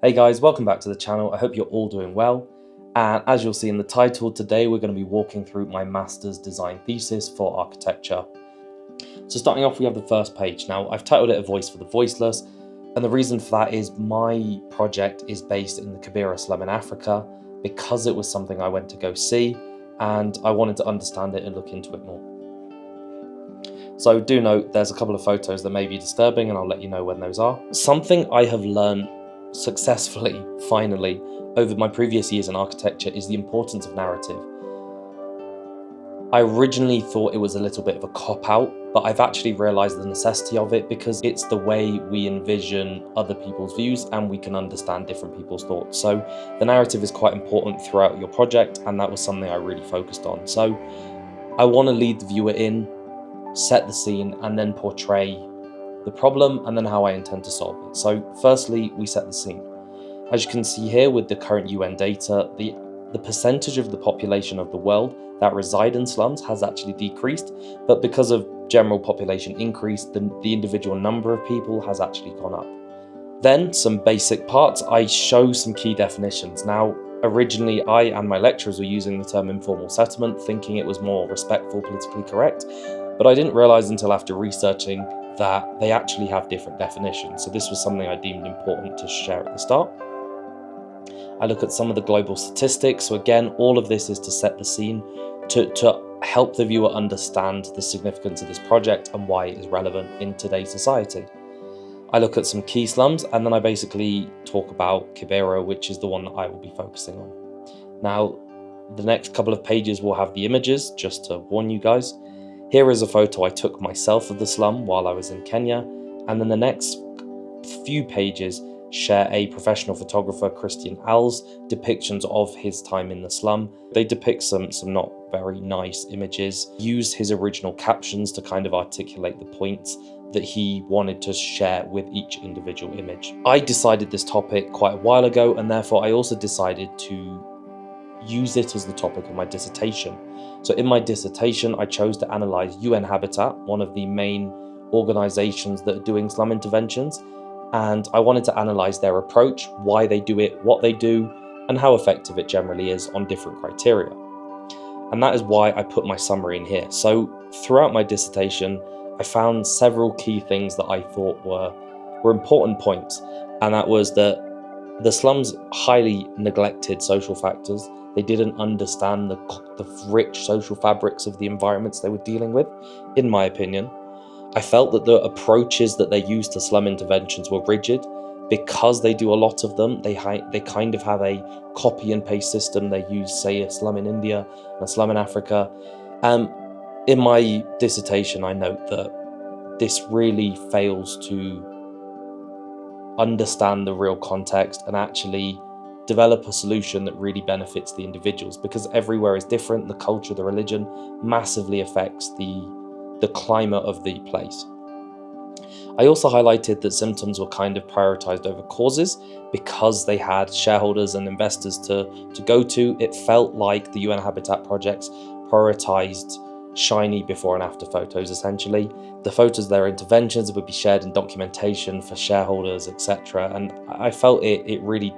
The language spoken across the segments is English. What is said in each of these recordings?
Hey guys, welcome back to the channel. I hope you're all doing well. And as you'll see in the title, today we're going to be walking through my master's design thesis for architecture. So starting off, we have the first page. Now, I've titled it A Voice for the Voiceless, and the reason for that is my project is based in the Kibera slum in Africa because it was something I went to go see, and I wanted to understand it and look into it more. So do note there's a couple of photos that may be disturbing, and I'll let you know when those are. Something I have learned successfully, finally, over my previous years in architecture is the importance of narrative. I originally thought it was a little bit of a cop-out, but I've actually realized the necessity of it because it's the way we envision other people's views and we can understand different people's thoughts. So the narrative is quite important throughout your project, and that was something I really focused on. So I want to lead the viewer in, set the scene, and then portray the problem and then how I intend to solve it. So firstly, we set the scene. As you can see here with the current UN data, the percentage of the population of the world that reside in slums has actually decreased, but because of general population increase, the individual number of people has actually gone up. Then some basic parts, I show some key definitions. Now, originally I and my lecturers were using the term informal settlement, thinking it was more respectful, politically correct, but I didn't realize until after researching that they actually have different definitions. So this was something I deemed important to share at the start. I look at some of the global statistics. So again, all of this is to set the scene, to help the viewer understand the significance of this project and why it is relevant in today's society. I look at some key slums, and then I basically talk about Kibera, which is the one that I will be focusing on. Now, the next couple of pages will have the images, just to warn you guys. Here is a photo I took myself of the slum while I was in Kenya, and then the next few pages share a professional photographer, Christian Al's depictions of his time in the slum. They depict some not very nice images, use his original captions to kind of articulate the points that he wanted to share with each individual image. I decided this topic quite a while ago, and therefore I also decided to use it as the topic of my dissertation. So in my dissertation, I chose to analyze UN Habitat, one of the main organizations that are doing slum interventions, and I wanted to analyze their approach, why they do it, what they do, and how effective it generally is on different criteria. And that is why I put my summary in here. So throughout my dissertation, I found several key things that I thought were important points, and that was that the slums highly neglected social factors. They didn't understand the rich social fabrics of the environments they were dealing with, in my opinion. I felt that the approaches that they used to slum interventions were rigid. Because they do a lot of them, they kind of have a copy and paste system. They use, say, a slum in India and a slum in Africa. In my dissertation, I note that this really fails to understand the real context and actually develop a solution that really benefits the individuals, because everywhere is different. The culture, the religion massively affects the climate of the place. I also highlighted that symptoms were kind of prioritized over causes because they had shareholders and investors to go to. It felt like the UN Habitat projects prioritized shiny before and after photos, essentially. The photos of their interventions would be shared in documentation for shareholders, etc. And I felt it really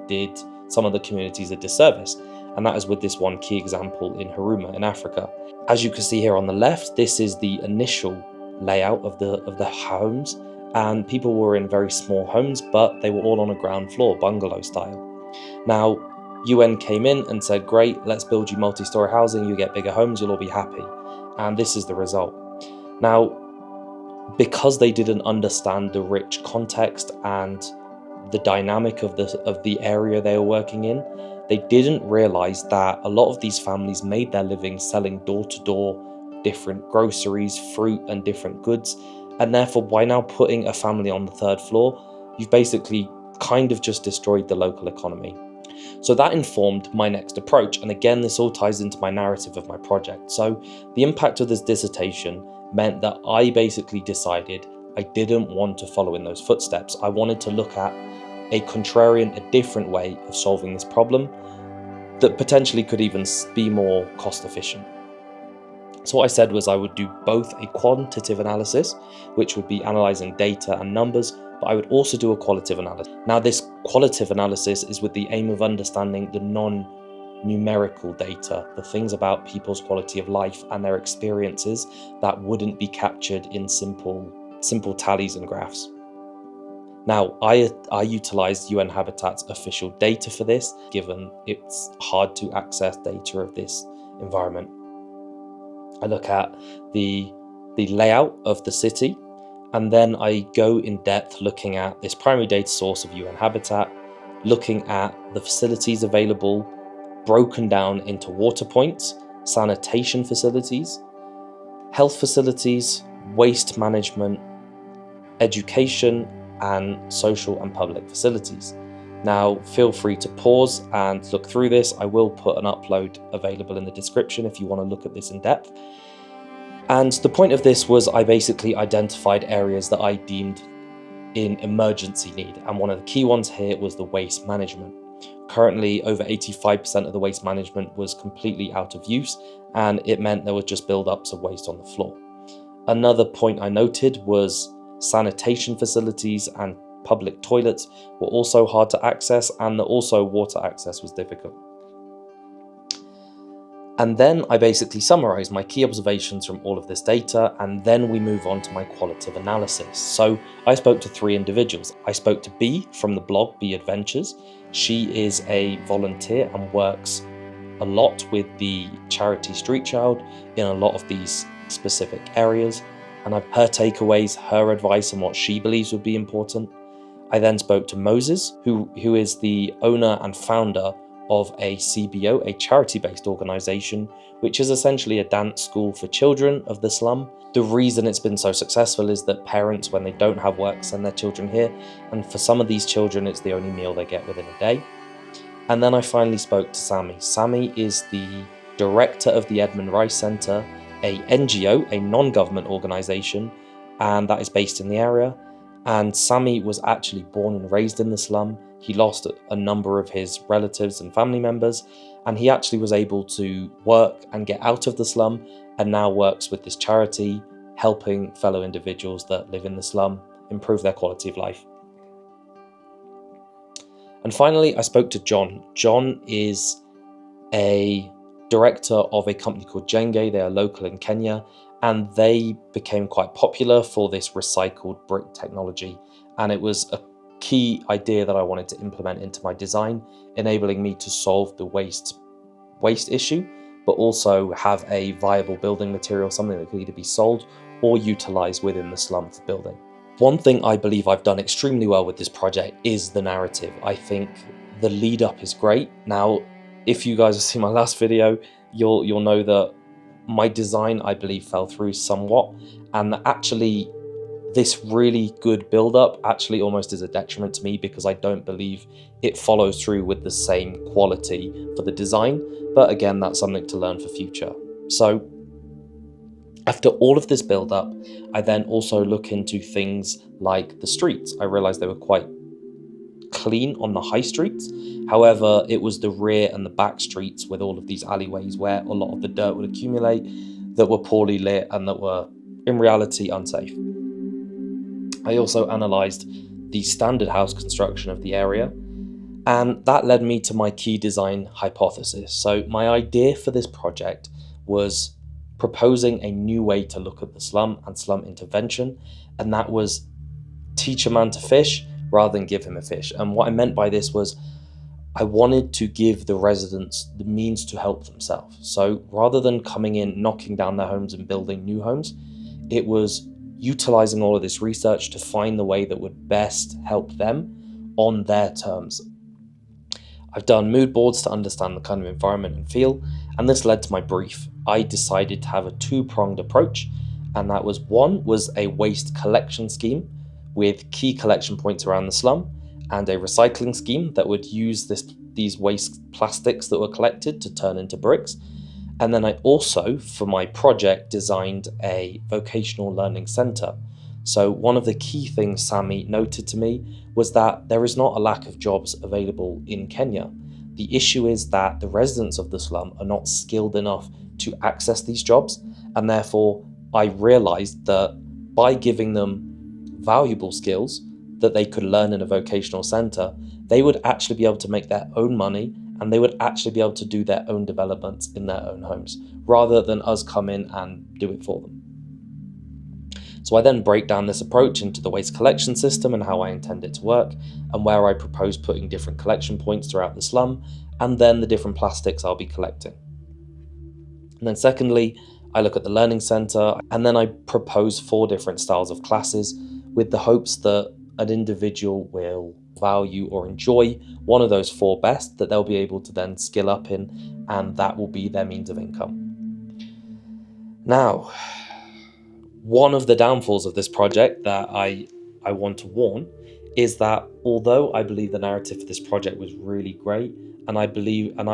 did some of the communities a disservice. And that is with this one key example in Huruma in Africa. As you can see here on the left, this is the initial layout of the homes, and people were in very small homes, but they were all on a ground floor, bungalow style. Now, UN came in and said, great, let's build you multi-story housing, you get bigger homes, you'll all be happy. And this is the result. Now, because they didn't understand the rich context and the dynamic of the area they were working in, they didn't realize that a lot of these families made their living selling door-to-door different groceries, fruit, and different goods. And therefore, by now putting a family on the third floor, you've basically kind of just destroyed the local economy. So that informed my next approach. And again, this all ties into my narrative of my project. So the impact of this dissertation meant that I basically decided I didn't want to follow in those footsteps. I wanted to look at a contrarian, a different way of solving this problem that potentially could even be more cost efficient. So what I said was I would do both a quantitative analysis, which would be analyzing data and numbers, but I would also do a qualitative analysis. Now, this qualitative analysis is with the aim of understanding the non-numerical data, the things about people's quality of life and their experiences that wouldn't be captured in simple tallies and graphs. Now, I utilised UN Habitat's official data for this, given it's hard to access data of this environment. I look at the layout of the city, and then I go in depth looking at this primary data source of UN Habitat, looking at the facilities available, broken down into water points, sanitation facilities, health facilities, waste management, education, and social and public facilities. Now, feel free to pause and look through this. I will put an upload available in the description if you want to look at this in depth. And the point of this was I basically identified areas that I deemed in emergency need. And one of the key ones here was the waste management. Currently, over 85% of the waste management was completely out of use, and it meant there was just build-ups of waste on the floor. Another point I noted was sanitation facilities and public toilets were also hard to access, and also water access was difficult. And then I basically summarized my key observations from all of this data, and then we move on to my qualitative analysis. So I spoke to 3 individuals. I spoke to B from the blog B Adventures. She is a volunteer and works a lot with the charity Street Child in a lot of these specific areas. And her takeaways, her advice on what she believes would be important. I then spoke to Moses, who is the owner and founder of a CBO, a charity-based organisation, which is essentially a dance school for children of the slum. The reason it's been so successful is that parents, when they don't have work, send their children here, and for some of these children, it's the only meal they get within a day. And then I finally spoke to Sammy. Sammy is the director of the Edmund Rice Centre, a NGO, a non-government organisation, and that is based in the area. And Sammy was actually born and raised in the slum. He lost a number of his relatives and family members, and he actually was able to work and get out of the slum, and now works with this charity, helping fellow individuals that live in the slum improve their quality of life. And finally, I spoke to John. John is a director of a company called Jenge. They are local in Kenya, and they became quite popular for this recycled brick technology. And it was a key idea that I wanted to implement into my design, enabling me to solve the waste issue, but also have a viable building material, something that could either be sold or utilized within the slum for building. One thing I believe I've done extremely well with this project is the narrative. I think the lead up is great. Now, if you guys have seen my last video, you'll know that my design, I believe, fell through somewhat, and actually this really good build-up actually almost is a detriment to me, because I don't believe it follows through with the same quality for the design. But again, that's something to learn for future. So after all of this build-up, I then also look into things like the streets. I realized they were quite clean on the high streets. However, it was the rear and the back streets with all of these alleyways where a lot of the dirt would accumulate, that were poorly lit and that were in reality unsafe. I also analysed the standard house construction of the area, and that led me to my key design hypothesis. So my idea for this project was proposing a new way to look at the slum and slum intervention, and that was teach a man to fish rather than give him a fish. And what I meant by this was I wanted to give the residents the means to help themselves. So rather than coming in, knocking down their homes and building new homes, it was utilizing all of this research to find the way that would best help them on their terms. I've done mood boards to understand the kind of environment and feel, and this led to my brief. I decided to have a 2-pronged approach, and that was, one was a waste collection scheme with key collection points around the slum, and a recycling scheme that would use these waste plastics that were collected to turn into bricks. And then I also, for my project, designed a vocational learning centre. So one of the key things Sammy noted to me was that there is not a lack of jobs available in Kenya. The issue is that the residents of the slum are not skilled enough to access these jobs, and therefore I realised that by giving them valuable skills, that they could learn in a vocational centre, they would actually be able to make their own money and they would actually be able to do their own developments in their own homes, rather than us come in and do it for them. So I then break down this approach into the waste collection system and how I intend it to work, and where I propose putting different collection points throughout the slum, and then the different plastics I'll be collecting. And then secondly, I look at the learning centre, and then I propose 4 different styles of classes with the hopes that an individual will value or enjoy one of those 4 best, that they'll be able to then skill up in, and that will be their means of income. Now, one of the downfalls of this project that I want to warn is that although I believe the narrative for this project was really great, and I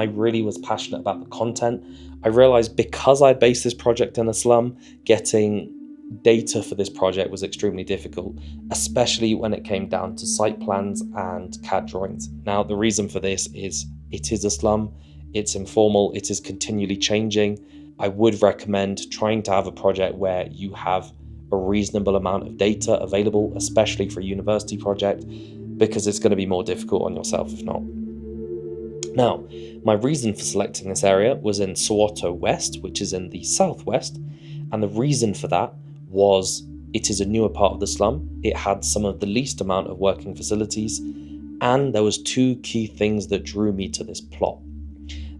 really was passionate about the content, I realized because I based this project in a slum, getting data for this project was extremely difficult, especially when it came down to site plans and CAD drawings. Now, the reason for this is it is a slum, it's informal, it is continually changing. I would recommend trying to have a project where you have a reasonable amount of data available, especially for a university project, because it's going to be more difficult on yourself if not. Now, my reason for selecting this area was in Soweto West, which is in the southwest, and the reason for that was it is a newer part of the slum, it had some of the least amount of working facilities, and there was 2 key things that drew me to this plot.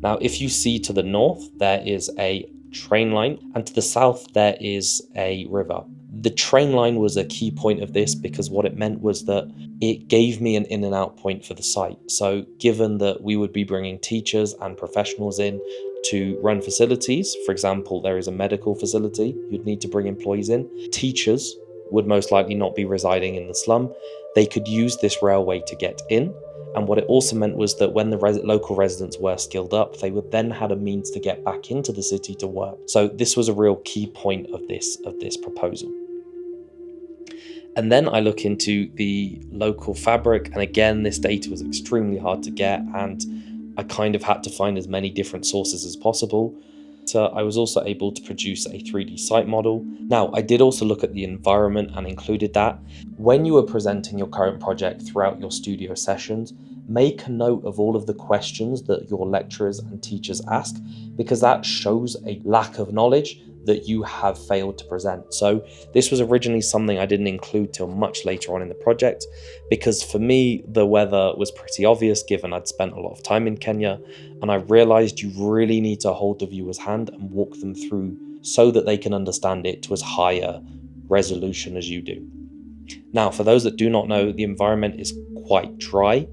Now, if you see to the north, there is a train line, and to the south, there is a river. The train line was a key point of this because what it meant was that it gave me an in and out point for the site. So given that we would be bringing teachers and professionals in to run facilities, for example, there is a medical facility, you'd need to bring employees in. Teachers would most likely not be residing in the slum. They could use this railway to get in. And what it also meant was that when the local residents were skilled up, they would then have a means to get back into the city to work. So this was a real key point of this proposal. And then I look into the local fabric, and again, this data was extremely hard to get, and I kind of had to find as many different sources as possible. So I was also able to produce a 3D site model. Now, I did also look at the environment and included that. When you are presenting your current project throughout your studio sessions, make a note of all of the questions that your lecturers and teachers ask, because that shows a lack of knowledge that you have failed to present. So this was originally something I didn't include till much later on in the project, because for me, the weather was pretty obvious given I'd spent a lot of time in Kenya, and I realized you really need to hold the viewer's hand and walk them through so that they can understand it to as high a resolution as you do. Now, for those that do not know, the environment is quite dry,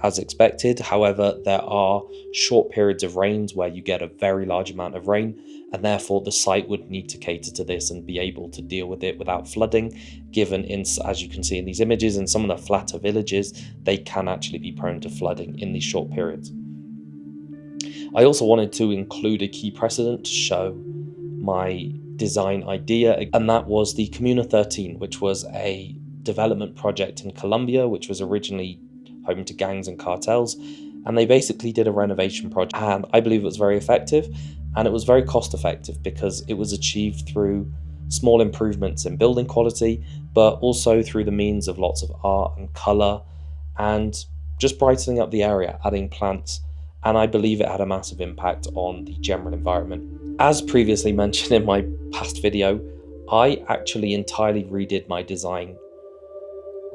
as expected. However, there are short periods of rains where you get a very large amount of rain, and therefore the site would need to cater to this and be able to deal with it without flooding, given, as you can see in these images, in some of the flatter villages, they can actually be prone to flooding in these short periods. I also wanted to include a key precedent to show my design idea, and that was the Comuna 13, which was a development project in Colombia, which was originally home to gangs and cartels, and they basically did a renovation project, and I believe it was very effective, and it was very cost effective because it was achieved through small improvements in building quality, but also through the means of lots of art and colour and just brightening up the area, adding plants, and I believe it had a massive impact on the general environment. As previously mentioned in my past video, I actually entirely redid my design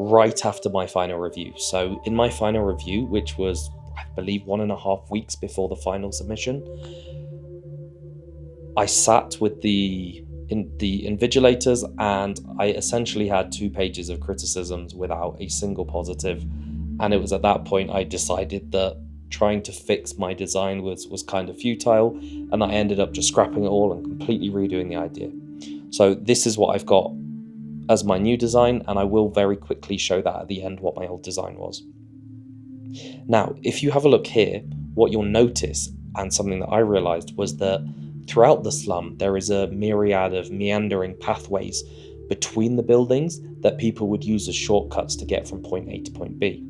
right after my final review. So in my final review, which was, I believe, 1.5 weeks before the final submission, I sat with the invigilators and I essentially had 2 pages of criticisms without a single positive. And it was at that point I decided that trying to fix my design was kind of futile, and I ended up just scrapping it all and completely redoing the idea. So this is what I've got as my new design, and I will very quickly show that at the end what my old design was. Now, if you have a look here, what you'll notice, and something that I realized, was that throughout the slum there is a myriad of meandering pathways between the buildings that people would use as shortcuts to get from point A to point B.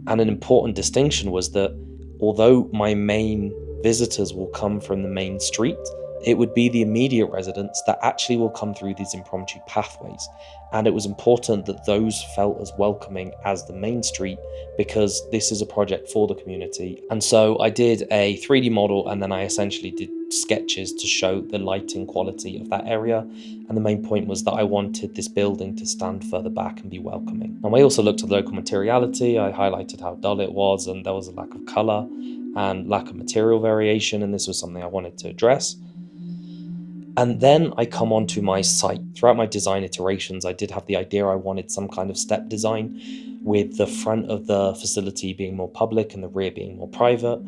And an important distinction was that although my main visitors will come from the main street, it would be the immediate residents that actually will come through these impromptu pathways. And it was important that those felt as welcoming as the main street, because this is a project for the community. And so I did a 3D model, and then I essentially did sketches to show the lighting quality of that area. And the main point was that I wanted this building to stand further back and be welcoming. And I also looked at the local materiality. I highlighted how dull it was, and there was a lack of color and lack of material variation, and this was something I wanted to address. And then I come onto my site. Throughout my design iterations, I did have the idea I wanted some kind of step design, with the front of the facility being more public and the rear being more private.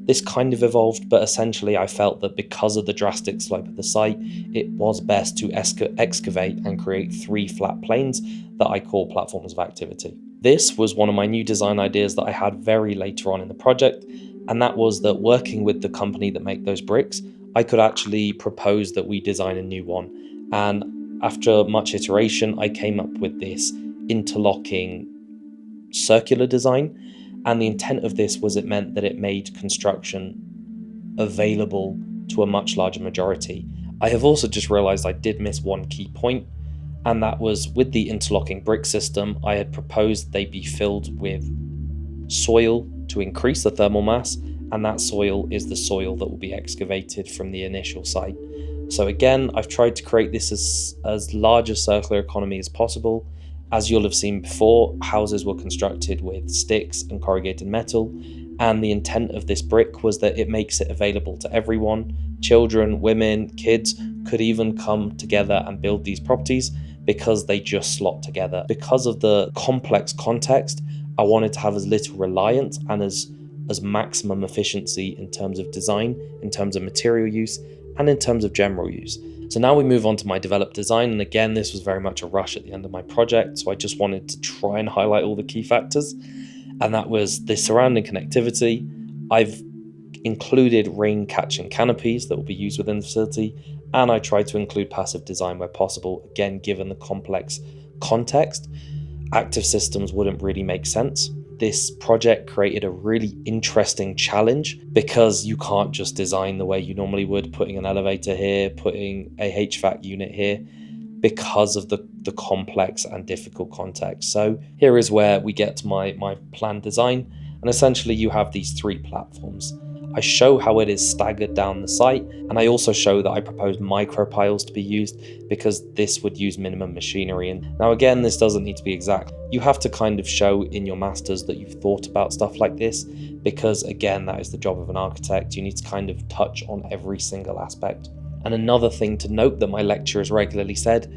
This kind of evolved, but essentially I felt that because of the drastic slope of the site, it was best to excavate and create 3 flat planes that I call platforms of activity. This was one of my new design ideas that I had very later on in the project, and that was that working with the company that make those bricks, I could actually propose that we design a new one. And after much iteration, I came up with this interlocking circular design. And the intent of this was, it meant that it made construction available to a much larger majority. I have also just realized I did miss one key point, and that was with the interlocking brick system, I had proposed they be filled with soil to increase the thermal mass, and that soil is the soil that will be excavated from the initial site. So again, I've tried to create this as large a circular economy as possible. As you'll have seen before, houses were constructed with sticks and corrugated metal, and the intent of this brick was that it makes it available to everyone. Children, women, kids could even come together and build these properties because they just slot together. Because of the complex context, I wanted to have as little reliance and as maximum efficiency in terms of design, in terms of material use, and in terms of general use. So now we move on to my developed design, and again, this was very much a rush at the end of my project, so I just wanted to try and highlight all the key factors, and that was the surrounding connectivity. I've included rain-catching canopies that will be used within the facility, and I tried to include passive design where possible. Again, given the complex context, active systems wouldn't really make sense. This project created a really interesting challenge because you can't just design the way you normally would, putting an elevator here, putting a HVAC unit here, because of the complex and difficult context. So here is where we get to my planned design, and essentially you have these 3 platforms. I show how it is staggered down the site, and I also show that I propose micropiles to be used because this would use minimum machinery. And now again, this doesn't need to be exact. You have to kind of show in your masters that you've thought about stuff like this, because again, that is the job of an architect. You need to kind of touch on every single aspect. And another thing to note that my lecturers regularly said,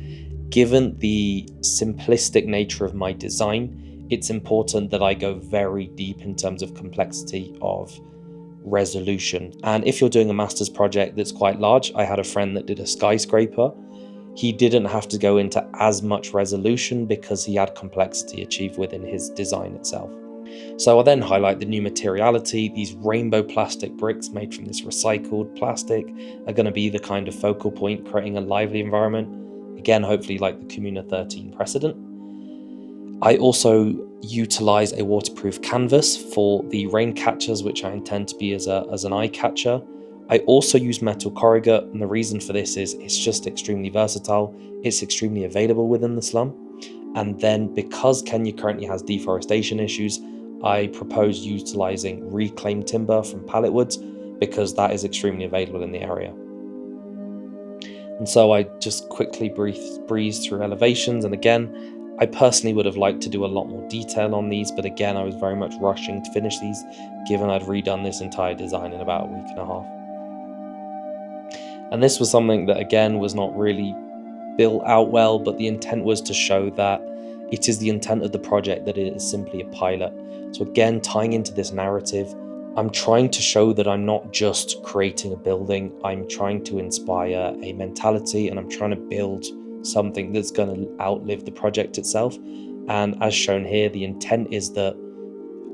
given the simplistic nature of my design, it's important that I go very deep in terms of complexity of resolution. And if you're doing a master's project that's quite large, I had a friend that did a skyscraper. He didn't have to go into as much resolution because he had complexity achieved within his design itself. So I then highlight the new materiality. These rainbow plastic bricks made from this recycled plastic are going to be the kind of focal point, creating a lively environment. Again, hopefully like the Comuna 13 precedent. I also utilize a waterproof canvas for the rain catchers, which I intend to be as an eye catcher. I also use metal corrugate, and the reason for this is it's just extremely versatile. It's extremely available within the slum. And then because Kenya currently has deforestation issues, I propose utilizing reclaimed timber from pallet woods because that is extremely available in the area. And so I just quickly breeze through elevations, and again, I personally would have liked to do a lot more detail on these, but again, I was very much rushing to finish these, given I'd redone this entire design in about a week and a half. And this was something that, again, was not really built out well, but the intent was to show that it is the intent of the project that it is simply a pilot. So again, tying into this narrative, I'm trying to show that I'm not just creating a building, I'm trying to inspire a mentality, and I'm trying to build something that's going to outlive the project itself. And as shown here, the intent is that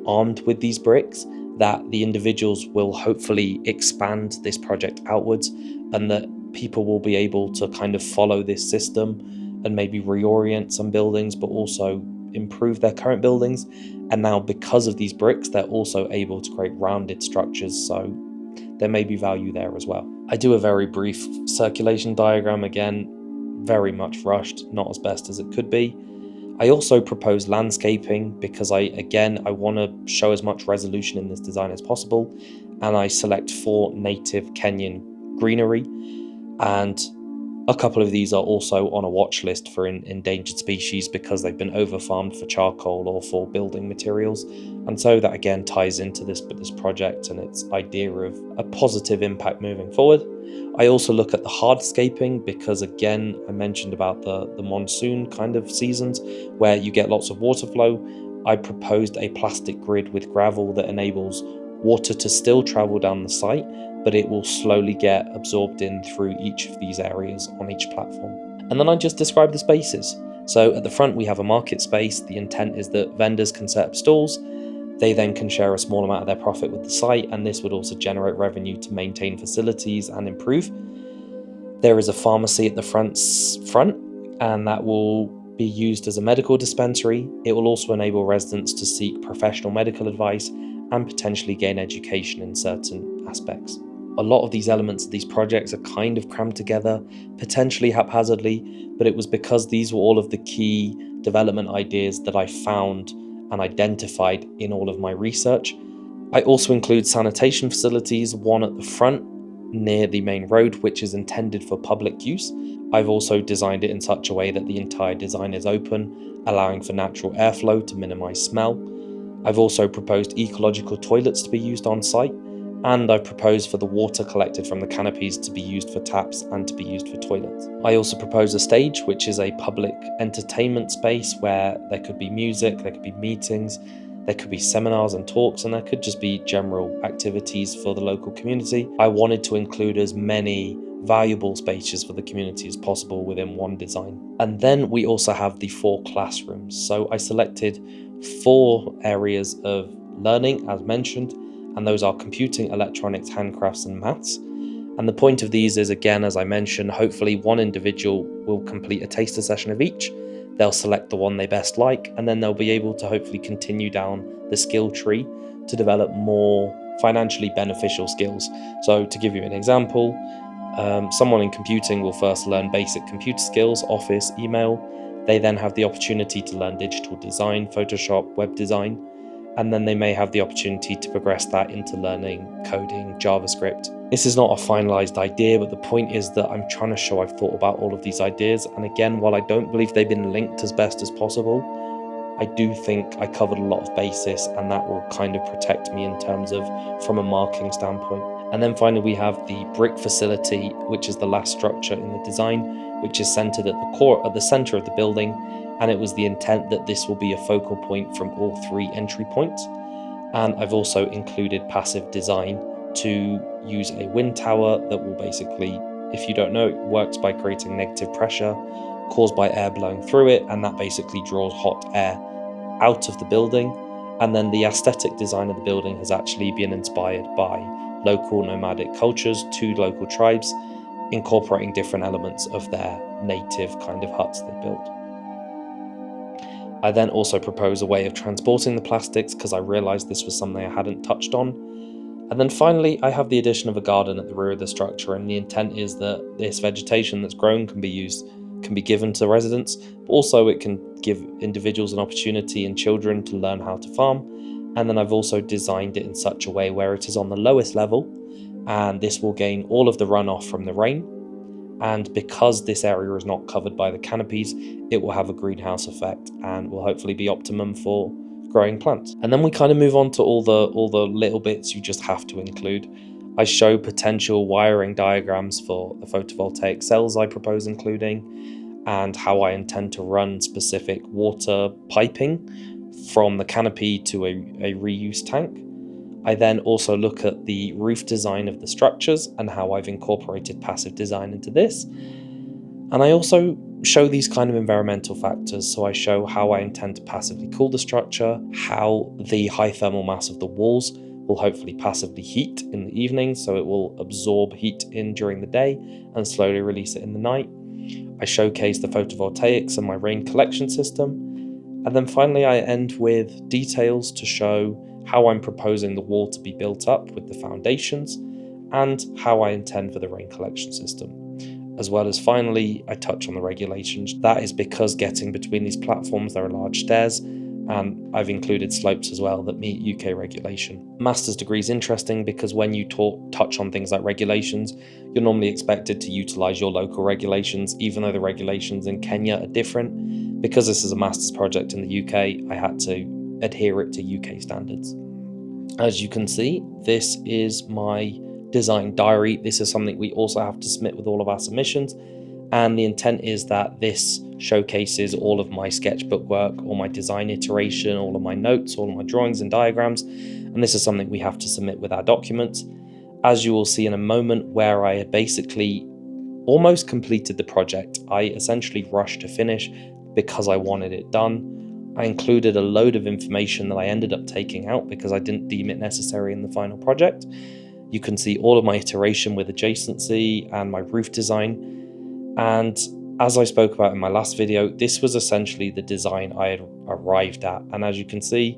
armed with these bricks, that the individuals will hopefully expand this project outwards, and that people will be able to kind of follow this system and maybe reorient some buildings, but also improve their current buildings. And now because of these bricks, they're also able to create rounded structures, so there may be value there as well. I do a very brief circulation diagram, again, very much rushed, not as best as it could be. I also propose landscaping because I want to show as much resolution in this design as possible, and I select 4 native Kenyan greenery, and a couple of these are also on a watch list for endangered species because they've been over-farmed for charcoal or for building materials, and so that again ties into this project and its idea of a positive impact moving forward. I also look at the hardscaping because, again, I mentioned about the monsoon kind of seasons where you get lots of water flow. I proposed a plastic grid with gravel that enables water to still travel down the site, but it will slowly get absorbed in through each of these areas on each platform. And then I just describe the spaces. So at the front we have a market space. The intent is that vendors can set up stalls. They then can share a small amount of their profit with the site, and this would also generate revenue to maintain facilities and improve. There is a pharmacy at the front, and that will be used as a medical dispensary. It will also enable residents to seek professional medical advice and potentially gain education in certain aspects. A lot of these elements of these projects are kind of crammed together, potentially haphazardly, but it was because these were all of the key development ideas that I found and identified in all of my research. I also include sanitation facilities, one at the front near the main road, which is intended for public use. I've also designed it in such a way that the entire design is open, allowing for natural airflow to minimize smell. I've also proposed ecological toilets to be used on site, and I've proposed for the water collected from the canopies to be used for taps and to be used for toilets. I also propose a stage, which is a public entertainment space where there could be music, there could be meetings, there could be seminars and talks, and there could just be general activities for the local community. I wanted to include as many valuable spaces for the community as possible within one design. And then we also have the 4 classrooms. So I selected 4 areas of learning, as mentioned, and those are computing, electronics, handcrafts, and maths. And the point of these is, again, as I mentioned, hopefully one individual will complete a taster session of each. They'll select the one they best like, and then they'll be able to hopefully continue down the skill tree to develop more financially beneficial skills. So to give you an example, someone in computing will first learn basic computer skills, Office, email. They then have the opportunity to learn digital design, Photoshop, web design, and then they may have the opportunity to progress that into learning coding, JavaScript. This is not a finalized idea, but the point is that I'm trying to show I've thought about all of these ideas. And again, while I don't believe they've been linked as best as possible, I do think I covered a lot of basis, and that will kind of protect me in terms of from a marking standpoint. And then finally, we have the brick facility, which is the last structure in the design, which is centered at the center of the building. And it was the intent that this will be a focal point from all 3 entry points. And I've also included passive design to use a wind tower that will basically, if you don't know, it works by creating negative pressure caused by air blowing through it, and that basically draws hot air out of the building. And then the aesthetic design of the building has actually been inspired by local nomadic cultures, 2 local tribes, incorporating different elements of their native kind of huts they built. I then also propose a way of transporting the plastics because I realized this was something I hadn't touched on. And then finally, I have the addition of a garden at the rear of the structure, and the intent is that this vegetation that's grown can be given to residents, but also it can give individuals an opportunity and children to learn how to farm. And then I've also designed it in such a way where it is on the lowest level, and this will gain all of the runoff from the rain. And because this area is not covered by the canopies, it will have a greenhouse effect and will hopefully be optimum for growing plants. And then we kind of move on to all the little bits you just have to include. I show potential wiring diagrams for the photovoltaic cells I propose including, and how I intend to run specific water piping from the canopy to a reuse tank. I then also look at the roof design of the structures and how I've incorporated passive design into this. And I also show these kind of environmental factors. So I show how I intend to passively cool the structure, how the high thermal mass of the walls will hopefully passively heat in the evening, so it will absorb heat in during the day and slowly release it in the night. I showcase the photovoltaics and my rain collection system. And then finally, I end with details to show how I'm proposing the wall to be built up with the foundations and how I intend for the rain collection system. As well as finally, I touch on the regulations. That is because getting between these platforms, there are large stairs, and I've included slopes as well that meet UK regulation. Master's degree is interesting because when you touch on things like regulations, you're normally expected to utilise your local regulations, even though the regulations in Kenya are different. Because this is a master's project in the UK, I had to adhere it to UK standards. As you can see, this is my design diary. This is something we also have to submit with all of our submissions, and the intent is that this showcases all of my sketchbook work, all my design iteration, all of my notes, all of my drawings and diagrams, and this is something we have to submit with our documents. As you will see in a moment, where I had basically almost completed the project, I essentially rushed to finish because I wanted it done. I included a load of information that I ended up taking out because I didn't deem it necessary in the final project. You can see all of my iteration with adjacency and my roof design. And as I spoke about in my last video, this was essentially the design I had arrived at. And as you can see,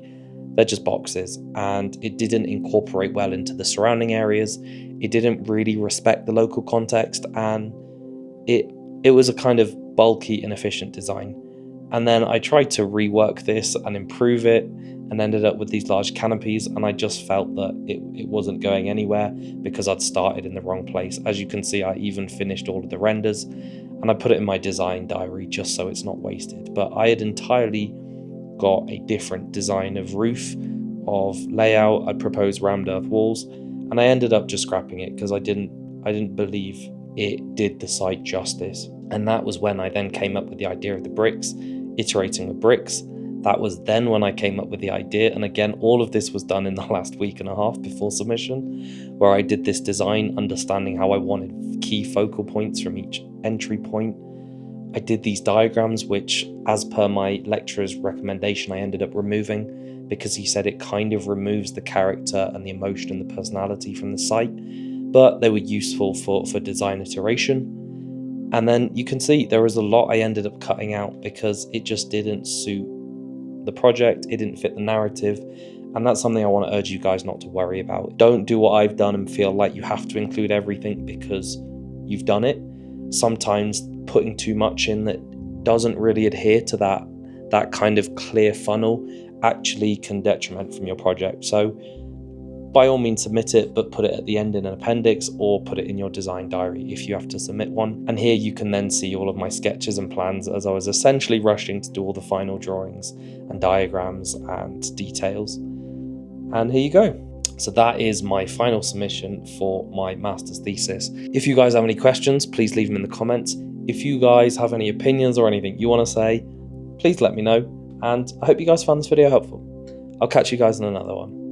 they're just boxes, and it didn't incorporate well into the surrounding areas. It didn't really respect the local context, and it was a kind of bulky, inefficient design. And then I tried to rework this and improve it, and ended up with these large canopies, and I just felt that it wasn't going anywhere because I'd started in the wrong place. As you can see, I even finished all of the renders, and I put it in my design diary just so it's not wasted. But I had entirely got a different design of roof, of layout. I'd proposed rammed earth walls, and I ended up just scrapping it because I didn't believe it did the site justice. And that was when I then came up with the idea of the bricks, iterating with bricks. That was then when I came up with the idea, and again, all of this was done in the last week and a half before submission, where I did this design, understanding how I wanted key focal points from each entry point. I did these diagrams, which, as per my lecturer's recommendation, I ended up removing because he said it kind of removes the character and the emotion and the personality from the site, but they were useful for design iteration. And then you can see there was a lot I ended up cutting out because it just didn't suit the project, it didn't fit the narrative, and that's something I want to urge you guys not to worry about. Don't do what I've done and feel like you have to include everything because you've done it. Sometimes putting too much in that doesn't really adhere to that kind of clear funnel actually can detriment from your project. So by all means submit it, but put it at the end in an appendix, or put it in your design diary if you have to submit one. And here you can then see all of my sketches and plans, as I was essentially rushing to do all the final drawings and diagrams and details. And here you go. So that is my final submission for my master's thesis. If you guys have any questions, please leave them in the comments. If you guys have any opinions or anything you want to say, please let me know. And I hope you guys found this video helpful. I'll catch you guys in another one.